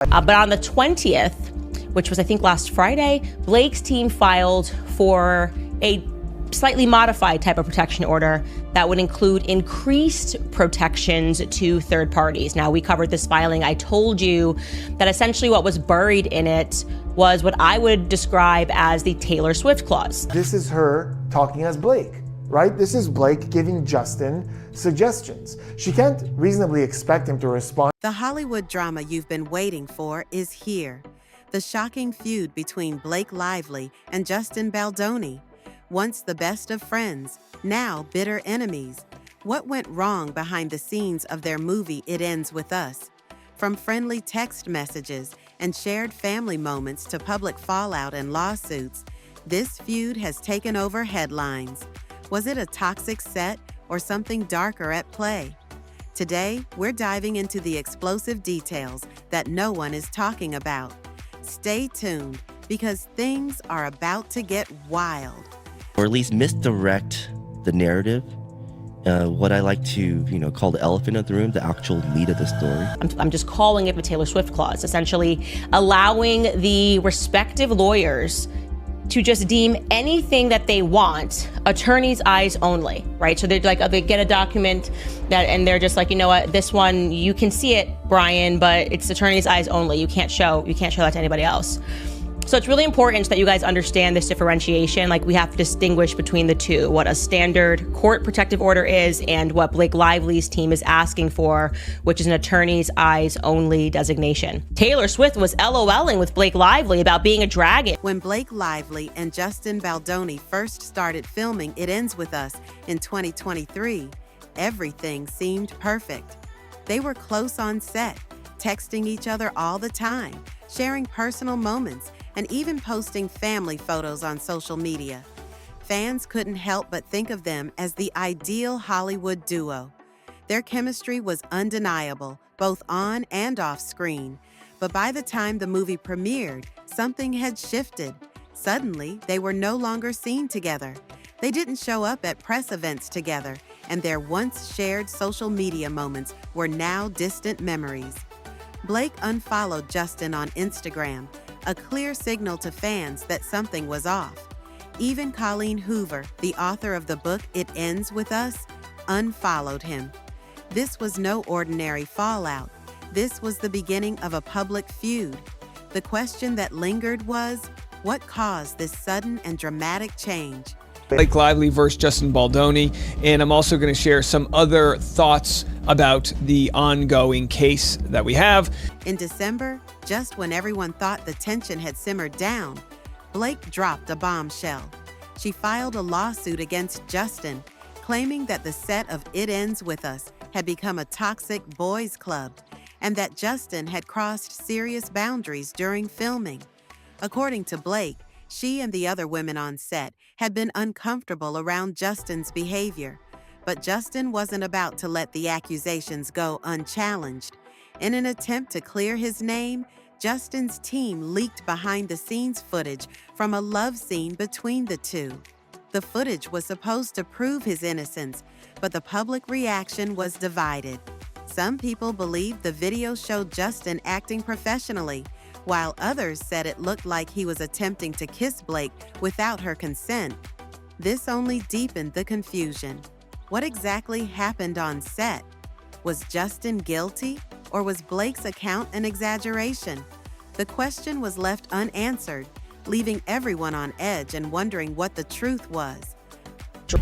But on the 20th, which was I think last Friday, Blake's team filed for a slightly modified type of protection order that would include increased protections to third parties. Now, we covered this filing. I told you that essentially what was buried in it was what I would describe as the Taylor Swift clause. This is her talking as Blake, right? This is Blake giving Justin suggestions. She can't reasonably expect him to respond. The Hollywood drama you've been waiting for is here. The shocking feud between Blake Lively and Justin Baldoni. Once the best of friends, now bitter enemies. What went wrong behind the scenes of their movie It Ends With Us? From friendly text messages and shared family moments to public fallout and lawsuits, this feud has taken over headlines. Was it a toxic set or something darker at play? Today, we're diving into the explosive details that no one is talking about. Stay tuned, because things are about to get wild. Or at least misdirect the narrative. What I like to, call the elephant in the room, the actual meat of the story. I'm just calling it the Taylor Swift clause, essentially allowing the respective lawyers to just deem anything that they want attorney's eyes only, right? So they're like, they get a document and they're just like, you know what, this one, you can see it, Brian, but it's attorney's eyes only. You can't show that to anybody else. So it's really important that you guys understand this differentiation. Like, we have to distinguish between the two, what a standard court protective order is and what Blake Lively's team is asking for, which is an attorney's eyes only designation. Taylor Swift was LOLing with Blake Lively about being a dragon. When Blake Lively and Justin Baldoni first started filming It Ends With Us in 2023, everything seemed perfect. They were close on set, texting each other all the time, sharing personal moments, and even posting family photos on social media. Fans couldn't help but think of them as the ideal Hollywood duo. Their chemistry was undeniable, both on and off screen. But by the time the movie premiered, something had shifted. Suddenly, they were no longer seen together. They didn't show up at press events together, and their once shared social media moments were now distant memories. Blake unfollowed Justin on Instagram, a clear signal to fans that something was off. Even Colleen Hoover, the author of the book It Ends With Us, unfollowed him. This was no ordinary fallout. This was the beginning of a public feud. The question that lingered was, what caused this sudden and dramatic change? Blake Lively versus Justin Baldoni, and I'm also going to share some other thoughts about the ongoing case that we have. In December, just when everyone thought the tension had simmered down, Blake dropped a bombshell. She filed a lawsuit against Justin, claiming that the set of It Ends With Us had become a toxic boys' club, and that Justin had crossed serious boundaries during filming. According to Blake, she and the other women on set had been uncomfortable around Justin's behavior, but Justin wasn't about to let the accusations go unchallenged. In an attempt to clear his name, Justin's team leaked behind-the-scenes footage from a love scene between the two. The footage was supposed to prove his innocence, but the public reaction was divided. Some people believed the video showed Justin acting professionally, while others said it looked like he was attempting to kiss Blake without her consent. This only deepened the confusion. What exactly happened on set? Was Justin guilty, or was Blake's account an exaggeration? The question was left unanswered, leaving everyone on edge and wondering what the truth was.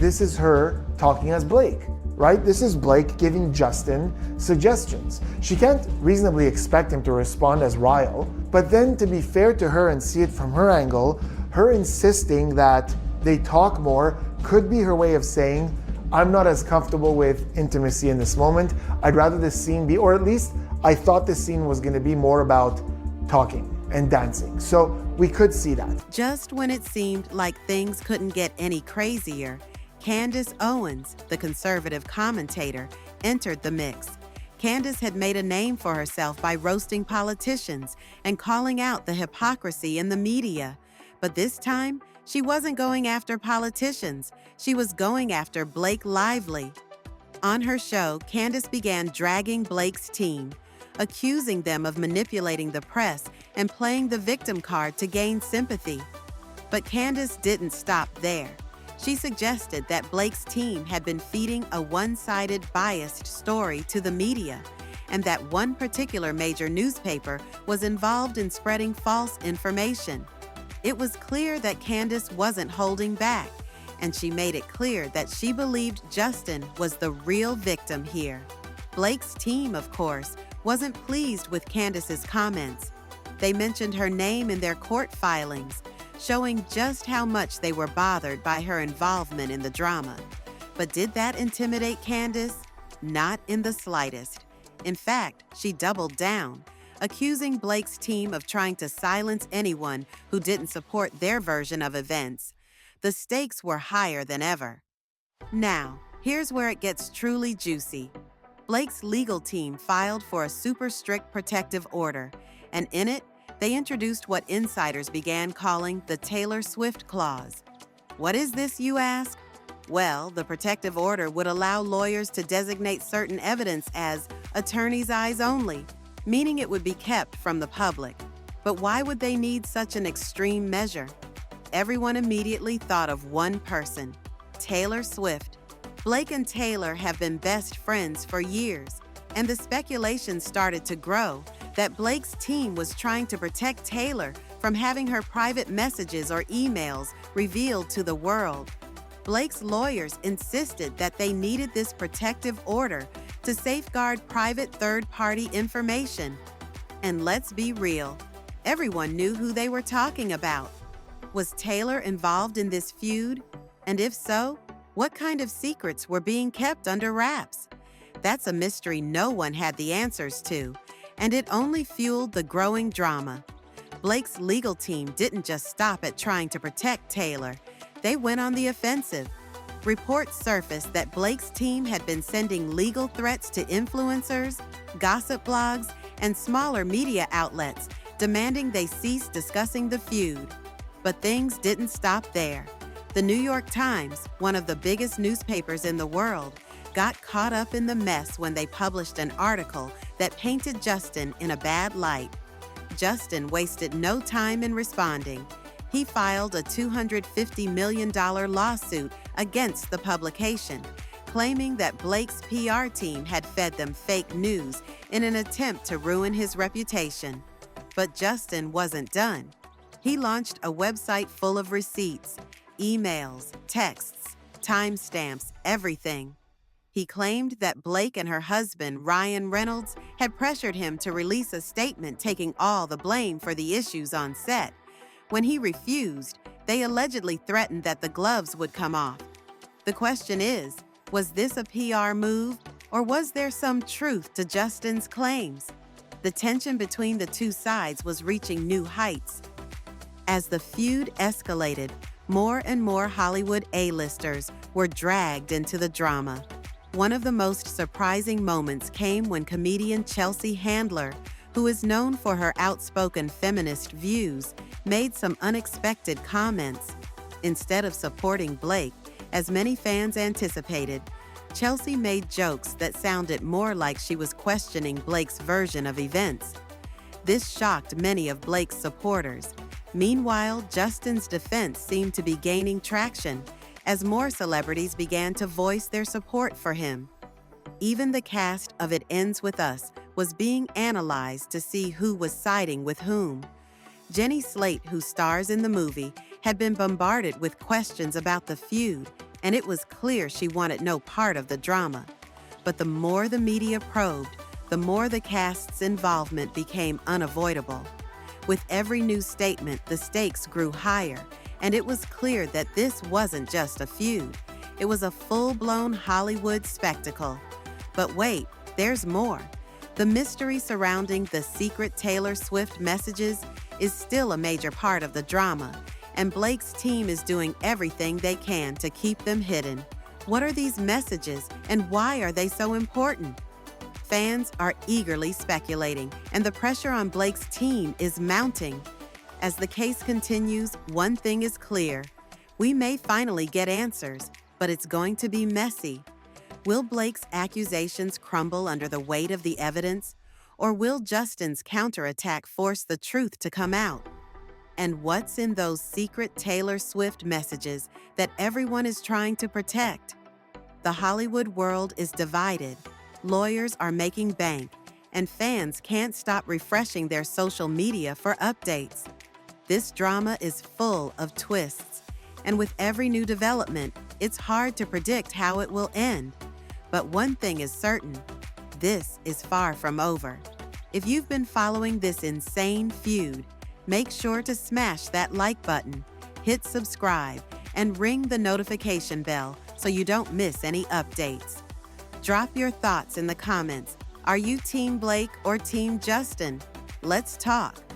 This is her talking as Blake, right? This is Blake giving Justin suggestions. She can't reasonably expect him to respond as Ryle, but then, to be fair to her and see it from her angle, her insisting that they talk more could be her way of saying, I'm not as comfortable with intimacy in this moment. I'd rather this scene be, or at least I thought this scene was going to be more about talking and dancing. So we could see that. Just when it seemed like things couldn't get any crazier, Candace Owens, the conservative commentator, entered the mix. Candace had made a name for herself by roasting politicians and calling out the hypocrisy in the media. But this time, she wasn't going after politicians. She was going after Blake Lively. On her show, Candace began dragging Blake's team. accusing them of manipulating the press and playing the victim card to gain sympathy. But Candace didn't stop there. She suggested that Blake's team had been feeding a one-sided, biased story to the media, and that one particular major newspaper was involved in spreading false information. It was clear that Candace wasn't holding back, and she made it clear that she believed Justin was the real victim here. Blake's team, of course, wasn't pleased with Candace's comments. They mentioned her name in their court filings, showing just how much they were bothered by her involvement in the drama. But did that intimidate Candace? Not in the slightest. In fact, she doubled down, accusing Blake's team of trying to silence anyone who didn't support their version of events. The stakes were higher than ever. Now, here's where it gets truly juicy. Blake's legal team filed for a super strict protective order, and in it, they introduced what insiders began calling the Taylor Swift Clause. What is this, you ask? Well, the protective order would allow lawyers to designate certain evidence as attorney's eyes only, meaning it would be kept from the public. But why would they need such an extreme measure? Everyone immediately thought of one person, Taylor Swift. Blake and Taylor have been best friends for years, and the speculation started to grow that Blake's team was trying to protect Taylor from having her private messages or emails revealed to the world. Blake's lawyers insisted that they needed this protective order to safeguard private third-party information. And let's be real, everyone knew who they were talking about. Was Taylor involved in this feud? And if so, what kind of secrets were being kept under wraps? That's a mystery no one had the answers to, and it only fueled the growing drama. Blake's legal team didn't just stop at trying to protect Taylor. They went on the offensive. Reports surfaced that Blake's team had been sending legal threats to influencers, gossip blogs, and smaller media outlets, demanding they cease discussing the feud. But things didn't stop there. The New York Times, one of the biggest newspapers in the world, got caught up in the mess when they published an article that painted Justin in a bad light. Justin wasted no time in responding. He filed a $250 million lawsuit against the publication, claiming that Blake's PR team had fed them fake news in an attempt to ruin his reputation. But Justin wasn't done. He launched a website full of receipts, emails, texts, timestamps, everything. He claimed that Blake and her husband, Ryan Reynolds, had pressured him to release a statement taking all the blame for the issues on set. When he refused, they allegedly threatened that the gloves would come off. The question is, was this a PR move, or was there some truth to Justin's claims? The tension between the two sides was reaching new heights. As the feud escalated, more and more Hollywood A-listers were dragged into the drama. One of the most surprising moments came when comedian Chelsea Handler, who is known for her outspoken feminist views, made some unexpected comments. Instead of supporting Blake, as many fans anticipated, Chelsea made jokes that sounded more like she was questioning Blake's version of events. This shocked many of Blake's supporters. Meanwhile, Justin's defense seemed to be gaining traction as more celebrities began to voice their support for him. Even the cast of It Ends With Us was being analyzed to see who was siding with whom. Jenny Slate, who stars in the movie, had been bombarded with questions about the feud, and it was clear she wanted no part of the drama. But the more the media probed, the more the cast's involvement became unavoidable. With every new statement, the stakes grew higher, and it was clear that this wasn't just a feud. It was a full-blown Hollywood spectacle. But wait, there's more. The mystery surrounding the secret Taylor Swift messages is still a major part of the drama, and Blake's team is doing everything they can to keep them hidden. What are these messages, and why are they so important? Fans are eagerly speculating, and the pressure on Blake's team is mounting. As the case continues, one thing is clear. We may finally get answers, but it's going to be messy. Will Blake's accusations crumble under the weight of the evidence? Or will Justin's counterattack force the truth to come out? And what's in those secret Taylor Swift messages that everyone is trying to protect? The Hollywood world is divided. Lawyers are making bank, and fans can't stop refreshing their social media for updates. This drama is full of twists, and with every new development, it's hard to predict how it will end. But one thing is certain, this is far from over. If you've been following this insane feud, make sure to smash that like button, hit subscribe, and ring the notification bell so you don't miss any updates. Drop your thoughts in the comments. Are you Team Blake or Team Justin? Let's talk.